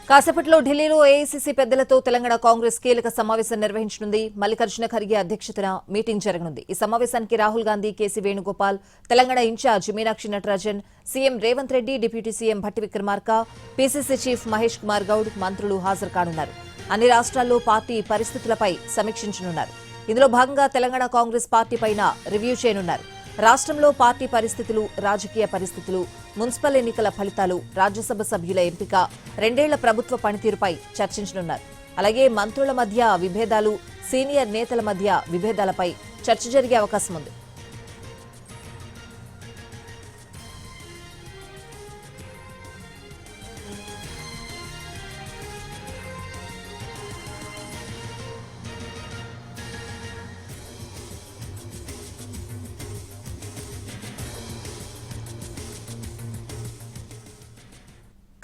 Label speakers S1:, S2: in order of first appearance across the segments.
S1: కాసేపట్లో ఢిల్లీలో ఏఐసీసీ పెద్దలతో తెలంగాణ కాంగ్రెస్ కీలక సమావేశం నిర్వహించనుంది. మల్లికార్జున ఖర్గే అధ్యక్షతన మీటింగ్ జరగనుంది. ఈ సమావేశానికి Rahul Gandhi, KC Venugopal, Telangana incharge Meenakshi Natarajan, CM Revanth Reddy, deputy CM Bhatti Vikramarka, PCC chief Mahesh Kumar Goud మంత్రులు హాజరు కానున్నారు. అన్ని రాష్ట్రాల్లో పార్టీ పరిస్థితులపై సమీక్షించనున్నారు. ఇందులో భాగంగా తెలంగాణ కాంగ్రెస్ పార్టీ పైన రివ్యూ చేయనున్నారు. రాష్ట్రంలో పార్టీ పరిస్థితులు, రాజకీయ పరిస్థితులు, మున్సిపల్ ఎన్నికల ఫలితాలు, రాజ్యసభ సభ్యుల ఎంపిక, 2 ఏళ్ల ప్రభుత్వ పనితీరుపై చర్చించనున్నారు. అలాగే మంత్రుల మధ్య విభేదాలు, సీనియర్ నేతల మధ్య విభేదాలపై చర్చ జరిగే అవకాశం ఉంది.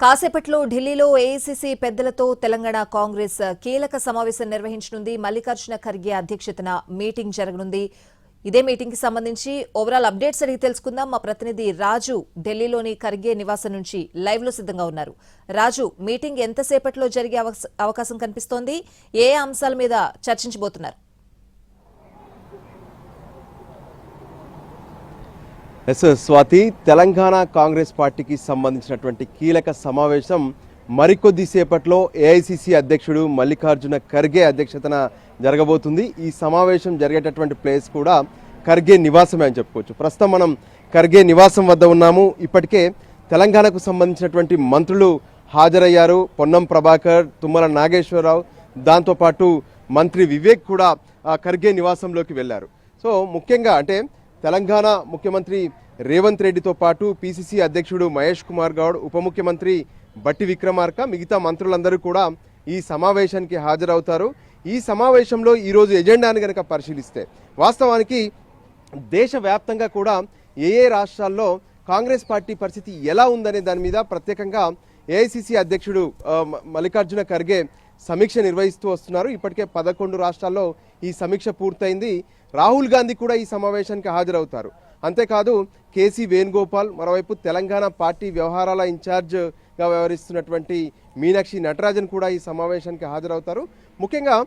S1: కాసేపట్లో ఢిల్లీలో ఏఐసీసీ పెద్దలతో తెలంగాణ కాంగ్రెస్ కీలక సమావేశం నిర్వహించనుంది. మల్లికార్జున ఖర్గే అధ్యక్షతన మీటింగ్ జరగనుంది. ఇదే మీటింగ్ కి సంబంధించి ఓవరాల్ అప్డేట్స్ అడిగి తెలుసుకుందాం. మా ప్రతినిధి రాజు ఢిల్లీలోని ఖర్గే నివాసం నుంచి లైవ్ లో సిద్ధంగా ఉన్నారు. రాజు, మీటింగ్ ఎంతసేపట్లో జరిగే అవకాశం కనిపిస్తోంది? ఏ అంశాల మీద చర్చించబోతున్నారు?
S2: స్వాతి, తెలంగాణ కాంగ్రెస్ పార్టీకి సంబంధించినటువంటి కీలక సమావేశం మరికొద్ది సేపట్లో ఏఐసీసీ అధ్యక్షుడు మల్లికార్జున ఖర్గే అధ్యక్షతన జరగబోతుంది. ఈ సమావేశం జరిగేటటువంటి ప్లేస్ కూడా ఖర్గే నివాసమే అని చెప్పుకోవచ్చు. ప్రస్తుతం మనం ఖర్గే నివాసం వద్ద ఉన్నాము. ఇప్పటికే తెలంగాణకు సంబంధించినటువంటి మంత్రులు హాజరయ్యారు. పొన్నం ప్రభాకర్, తుమ్మల నాగేశ్వరరావు, దాంతోపాటు మంత్రి వివేక్ కూడా ఖర్గే నివాసంలోకి వెళ్లారు. సో ముఖ్యంగా అంటే తెలంగాణ ముఖ్యమంత్రి రేవంత్ రెడ్డితో పాటు పీసీసీ అధ్యక్షుడు మహేష్ కుమార్ గౌడ్, ఉప ముఖ్యమంత్రి భట్టి విక్రమార్క, మిగతా మంత్రులందరూ కూడా ఈ సమావేశానికి హాజరవుతారు. ఈ సమావేశంలో ఈరోజు ఎజెండాను కనుక పరిశీలిస్తే వాస్తవానికి దేశవ్యాప్తంగా కూడా ఏ రాష్ట్రాల్లో కాంగ్రెస్ పార్టీ పరిస్థితి ఎలా ఉందనే దాని మీద ప్రత్యేకంగా ఏఐసీసీ అధ్యక్షుడు మల్లికార్జున ఖర్గే సమీక్ష నిర్వహిస్తూ వస్తున్నారు. ఇప్పటికే 11 రాష్ట్రాల్లో ఈ సమీక్ష పూర్తయింది. రాహుల్ గాంధీ కూడా ఈ సమావేశానికి హాజరవుతారు. అంతేకాదు కేసీ వేణుగోపాల్, మరోవైపు తెలంగాణ పార్టీ వ్యవహారాల ఇన్ఛార్జ్గా వ్యవహరిస్తున్నటువంటి మీనాక్షి నటరాజన్ కూడా ఈ సమావేశానికి హాజరవుతారు. ముఖ్యంగా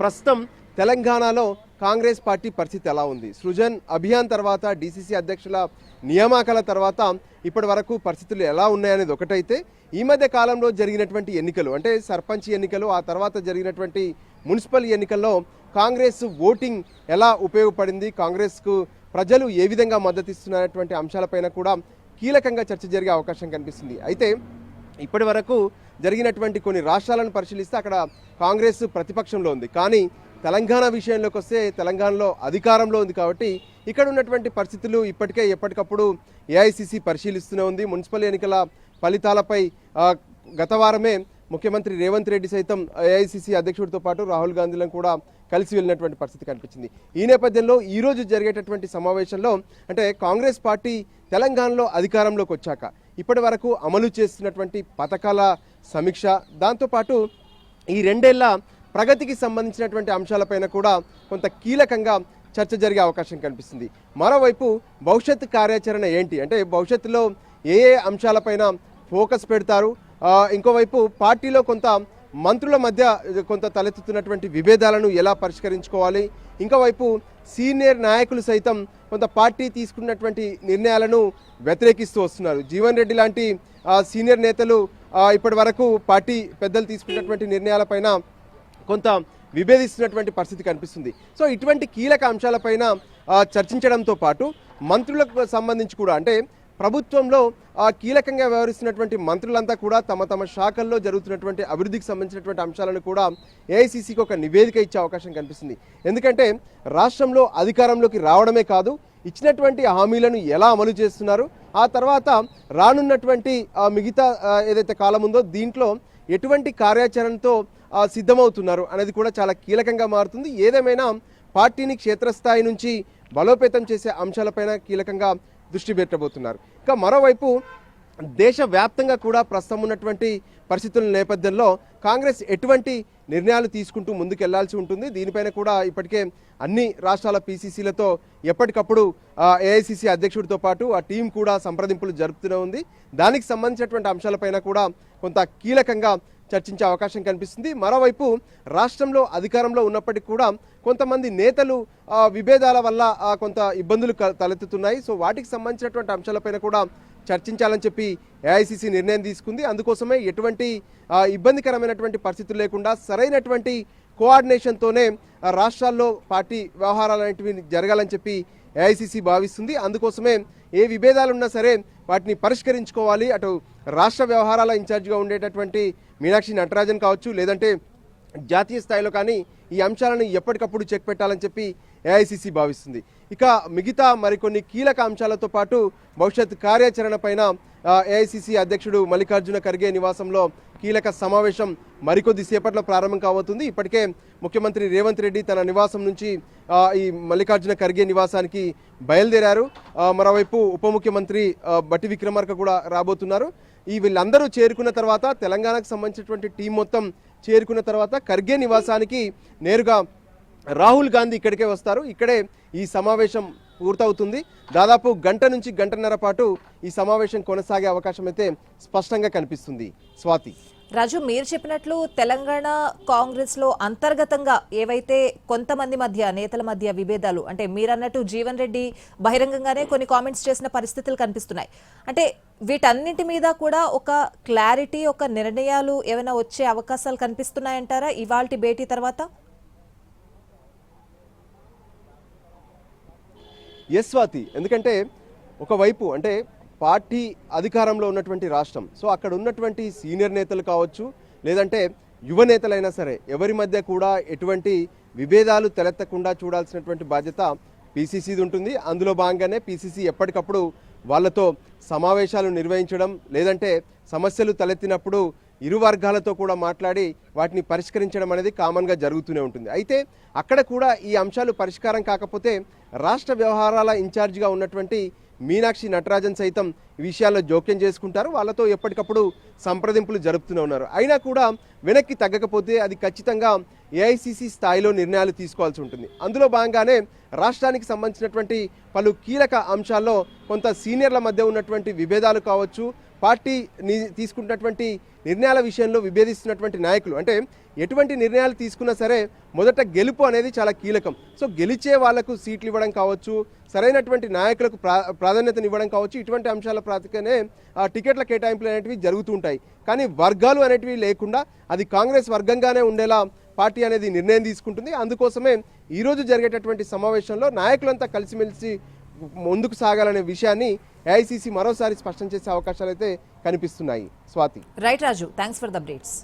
S2: ప్రస్తుతం తెలంగాణలో కాంగ్రెస్ పార్టీ పరిస్థితి ఎలా ఉంది, సృజన్ అభియాన్ తర్వాత డీసీసీ అధ్యక్షుల నియామకాల తర్వాత ఇప్పటి వరకు పరిస్థితులు ఎలా ఉన్నాయనేది ఒకటైతే, ఈ మధ్య కాలంలో జరిగినటువంటి ఎన్నికలు అంటే సర్పంచ్ ఎన్నికలు, ఆ తర్వాత జరిగినటువంటి మున్సిపల్ ఎన్నికల్లో కాంగ్రెస్ ఓటింగ్ ఎలా ఉపయోగపడింది, కాంగ్రెస్కు ప్రజలు ఏ విధంగా మద్దతు ఇస్తున్నటువంటి అంశాలపైన కూడా కీలకంగా చర్చ జరిగే అవకాశం కనిపిస్తుంది. అయితే ఇప్పటి వరకు జరిగినటువంటి కొన్ని రాష్ట్రాలను పరిశీలిస్తే అక్కడ కాంగ్రెస్ ప్రతిపక్షంలో ఉంది. కానీ తెలంగాణ విషయంలోకి వస్తే తెలంగాణలో అధికారంలో ఉంది. కాబట్టి ఇక్కడ ఉన్నటువంటి పరిస్థితులు ఇప్పటికే ఎప్పటికప్పుడు ఏఐసీసీ పరిశీలిస్తూనే ఉంది. మున్సిపల్ ఎన్నికల ఫలితాలపై గత వారమే ముఖ్యమంత్రి రేవంత్ రెడ్డి సైతం ఏఐసీసీ అధ్యక్షుడితో పాటు రాహుల్ గాంధీలను కూడా కలిసి వెళ్ళినటువంటి పరిస్థితి కనిపించింది. ఈ నేపథ్యంలో ఈరోజు జరిగేటటువంటి సమావేశంలో అంటే కాంగ్రెస్ పార్టీ తెలంగాణలో అధికారంలోకి వచ్చాక ఇప్పటి వరకు అమలు చేస్తున్నటువంటి పథకాల సమీక్ష, దాంతోపాటు ఈ 2 ఏళ్ల ప్రగతికి సంబంధించినటువంటి అంశాలపైన కూడా కొంత కీలకంగా చర్చ జరిగే అవకాశం కనిపిస్తుంది. మరోవైపు భవిష్యత్ కార్యాచరణ ఏంటి అంటే భవిష్యత్తులో ఏ అంశాలపైన ఫోకస్ పెడతారు, ఇంకోవైపు పార్టీలో కొంత మంత్రుల మధ్య కొంత తలెత్తుతున్నటువంటి విభేదాలను ఎలా పరిష్కరించుకోవాలి, ఇంకోవైపు సీనియర్ నాయకులు సైతం కొంత పార్టీ తీసుకున్నటువంటి నిర్ణయాలను వ్యతిరేకిస్తూ వస్తున్నారు. జీవన్ రెడ్డి లాంటి సీనియర్ నేతలు ఇప్పటి వరకు పార్టీ పెద్దలు తీసుకున్నటువంటి నిర్ణయాలపైన కొంత విభేదిస్తున్నటువంటి పరిస్థితి కనిపిస్తుంది. సో ఇటువంటి కీలక అంశాలపైన చర్చించడంతో పాటు మంత్రులకు సంబంధించి కూడా అంటే ప్రభుత్వంలో కీలకంగా వ్యవహరిస్తున్నటువంటి మంత్రులంతా కూడా తమ తమ శాఖల్లో జరుగుతున్నటువంటి అభివృద్ధికి సంబంధించినటువంటి అంశాలను కూడా ఏఐసీసీకి ఒక నివేదిక ఇచ్చే అవకాశం కనిపిస్తుంది. ఎందుకంటే రాష్ట్రంలో అధికారంలోకి రావడమే కాదు, ఇచ్చినటువంటి హామీలను ఎలా అమలు చేస్తున్నారు, ఆ తర్వాత రానున్నటువంటి మిగతా ఏదైతే కాలం ఉందో దీంట్లో ఎటువంటి కార్యాచరణతో సిద్ధమవుతున్నారు అనేది కూడా చాలా కీలకంగా మారుతుంది. ఏదేమైనా పార్టీని క్షేత్రస్థాయి నుంచి బలోపేతం చేసే అంశాలపైన కీలకంగా దృష్టి పెట్టబోతున్నారు. ఇక మరోవైపు దేశవ్యాప్తంగా కూడా ప్రస్తుతం ఉన్నటువంటి పరిస్థితుల నేపథ్యంలో కాంగ్రెస్ ఎటువంటి నిర్ణయాలు తీసుకుంటూ ముందుకెళ్లాల్సి ఉంటుంది. దీనిపైన కూడా ఇప్పటికే అన్ని రాష్ట్రాల పీసీసీలతో ఎప్పటికప్పుడు ఏఐసీసీ అధ్యక్షుడితో పాటు ఆ టీం కూడా సంప్రదింపులు జరుపుతూనే ఉంది. దానికి సంబంధించినటువంటి అంశాలపైన కూడా కొంత కీలకంగా చర్చించే అవకాశం కనిపిస్తుంది. మరోవైపు రాష్ట్రంలో అధికారంలో ఉన్నప్పటికీ కూడా కొంతమంది నేతలు విభేదాల వల్ల కొంత ఇబ్బందులు తలెత్తుతున్నాయి. సో వాటికి సంబంధించినటువంటి అంశాలపైన కూడా చర్చించాలని చెప్పి ఏఐసీసీ నిర్ణయం తీసుకుంది. అందుకోసమే ఎటువంటి ఇబ్బందికరమైనటువంటి పరిస్థితులు లేకుండా సరైనటువంటి కోఆర్డినేషన్తోనే రాష్ట్రాల్లో పార్టీ వ్యవహారాలు అనేటివి జరగాలని చెప్పి ఏఐసీసీ భావిస్తుంది. అందుకోసమే ఏ విభేదాలు ఉన్నా సరే వాటిని పరిష్కరించుకోవాలి. అటు రాష్ట్ర వ్యవహారాల ఇన్ఛార్జిగా ఉండేటటువంటి మీనాక్షి నటరాజన్ కావచ్చు, లేదంటే జాతీయ స్థాయిలో కానీ ఈ అంశాలను ఎప్పటికప్పుడు చెక్ పెట్టాలని చెప్పి ఏఐసీసీ భావిస్తుంది. ఇక మిగతా మరికొన్ని కీలక అంశాలతో పాటు భవిష్యత్ కార్యాచరణ పైన ఏఐసీసీ అధ్యక్షుడు మల్లికార్జున ఖర్గే నివాసంలో కీలక సమావేశం మరికొద్ది సేపట్లో ప్రారంభం కాబోతుంది. ఇప్పటికే ముఖ్యమంత్రి రేవంత్ రెడ్డి తన నివాసం నుంచి ఈ మల్లికార్జున ఖర్గే నివాసానికి బయలుదేరారు. మరోవైపు ఉప ముఖ్యమంత్రి బట్టి విక్రమార్క కూడా రాబోతున్నారు. వీళ్ళందరూ చేరుకున్న తర్వాత తెలంగాణకు సంబంధించినటువంటి టీం మొత్తం చేరుకున్న తర్వాత ఖర్గే నివాసానికి నేరుగా రాహుల్ గాంధీ ఇక్కడికే వస్తారు. ఇక్కడే ఈ సమావేశం పూర్తవుతుంది. దాదాపు గంట నుంచి గంటన్నర పాటు ఈ సమావేశం కొనసాగే అవకాశం అయితే స్పష్టంగా కనిపిస్తుంది. స్వాతి,
S1: రాజు, మీరు చెప్పినట్లు తెలంగాణ కాంగ్రెస్ లో అంతర్గతంగా ఏవైతే కొంతమంది మధ్య నేతల మధ్య విభేదాలు, అంటే మీరన్నట్టు జీవన్ రెడ్డి బహిరంగంగానే కొన్ని కామెంట్స్ చేసిన పరిస్థితులు కనిపిస్తున్నాయి. అంటే వీటన్నిటి మీద కూడా ఒక క్లారిటీ, ఒక నిర్ణయాలు ఏమైనా వచ్చే అవకాశాలు కనిపిస్తున్నాయంటారా ఇవాల్టి భేటీ తర్వాత?
S2: ఎస్ స్వాతి, ఎందుకంటే ఒకవైపు అంటే పార్టీ అధికారంలో ఉన్నటువంటి రాష్ట్రం, సో అక్కడ ఉన్నటువంటి సీనియర్ నేతలు కావచ్చు, లేదంటే యువ నేతలైనా సరే ఎవరి మధ్య కూడా ఎటువంటి విభేదాలు తలెత్తకుండా చూడాల్సినటువంటి బాధ్యత పీసీసీది ఉంటుంది. అందులో భాగంగానే పీసీసీ ఎప్పటికప్పుడు వాళ్ళతో సమావేశాలు నిర్వహించడం, లేదంటే సమస్యలు తలెత్తినప్పుడు ఇరు వర్గాలతో కూడా మాట్లాడి వాటిని పరిష్కరించడం అనేది కామన్గా జరుగుతూనే ఉంటుంది. అయితే అక్కడ కూడా ఈ అంశాలు పరిష్కారం కాకపోతే రాష్ట్ర వ్యవహారాల ఇన్ఛార్జిగా ఉన్నటువంటి మీనాక్షి నటరాజన్ సైతం ఈ విషయాల్లో జోక్యం చేసుకుంటారు. వాళ్ళతో ఎప్పటికప్పుడు సంప్రదింపులు జరుపుతూనే ఉన్నారు. అయినా కూడా వెనక్కి తగ్గకపోతే అది ఖచ్చితంగా ఏఐసీసీ స్థాయిలో నిర్ణయాలు తీసుకోవాల్సి ఉంటుంది. అందులో భాగంగానే రాష్ట్రానికి సంబంధించినటువంటి పలు కీలక అంశాల్లో కొంత సీనియర్ల మధ్య ఉన్నటువంటి విభేదాలు కావచ్చు, పార్టీ తీసుకున్నటువంటి నిర్ణయాల విషయంలో విభేదిస్తున్నటువంటి నాయకులు, అంటే ఎటువంటి నిర్ణయాలు తీసుకున్నా సరే మొదట గెలుపు అనేది చాలా కీలకం. సో గెలిచే వాళ్లకు సీట్లు ఇవ్వడం కావచ్చు, సరైనటువంటి నాయకులకు ప్రాధాన్యతనివ్వడం కావచ్చు, ఇటువంటి అంశాల ప్రాతిపదికనే టికెట్ల కేటాయింపులు అనేటివి జరుగుతూ ఉంటాయి. కానీ వర్గాలు అనేటివి లేకుండా అది కాంగ్రెస్ వర్గంగానే ఉండేలా పార్టీ అనేది నిర్ణయం తీసుకుంటుంది. అందుకోసమే ఈరోజు జరిగేటటువంటి సమావేశంలో నాయకులంతా కలిసిమెలిసి ముందుకు సాగాలనే విషయాన్ని ఏఐసీసీ మరోసారి స్పష్టం చేసే అవకాశాలు అయితే కనిపిస్తున్నాయి. Swathi,
S1: right Raju, thanks for the updates.